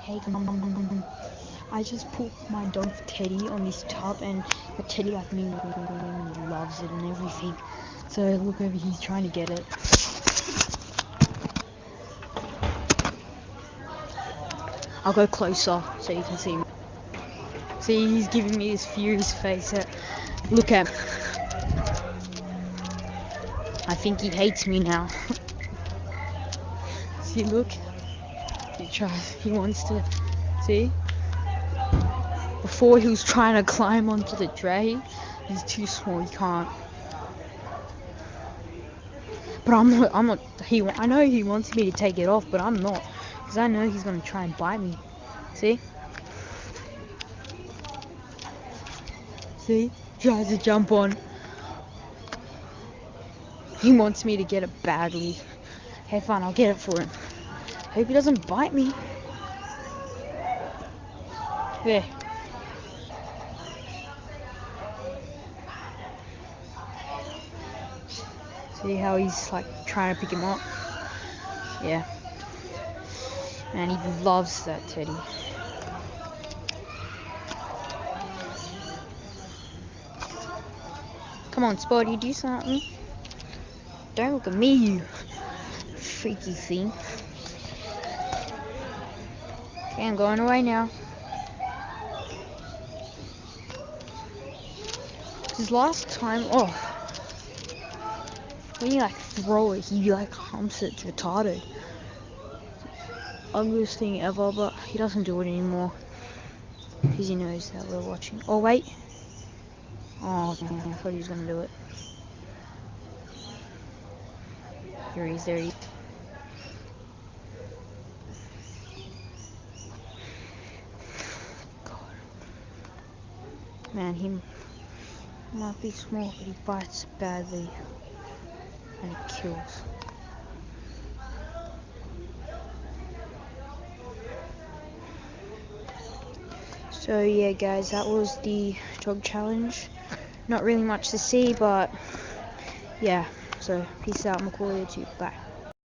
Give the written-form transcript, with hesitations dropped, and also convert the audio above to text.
Hey, I just put my dog Teddy on this tub, and the Teddy like me loves it and everything. So look over, he's trying to get it. I'll go closer so you can see me. See, he's giving me this furious face. Look at him. I think he hates me now. See, look. He wants to. See? Before he was trying to climb onto the tray. He's too small, he can't. But I'm not, I know he wants me to take it off, but I'm not. Because I know he's going to try and bite me. See? See? Tries to jump on. He wants me to get it badly. Hey, fine, I'll get it for him. Hope he doesn't bite me. There. See how he's like trying to pick him up? Yeah. And he loves that Teddy. Come on, Spotty, do something. Don't look at me, you freaky thing. Okay, I'm going away now. His last time off, when you like throw it, he like humps it. It's retarded. Ugliest thing ever, but he doesn't do it anymore because he knows that we're watching. Oh wait. Oh, I thought he was gonna do it. There he is. There he is. God. Man, he might be small, but he bites badly and it kills. So yeah, guys, that was the dog challenge. Not really much to see, but yeah. So peace out, Macaulay, too. Bye.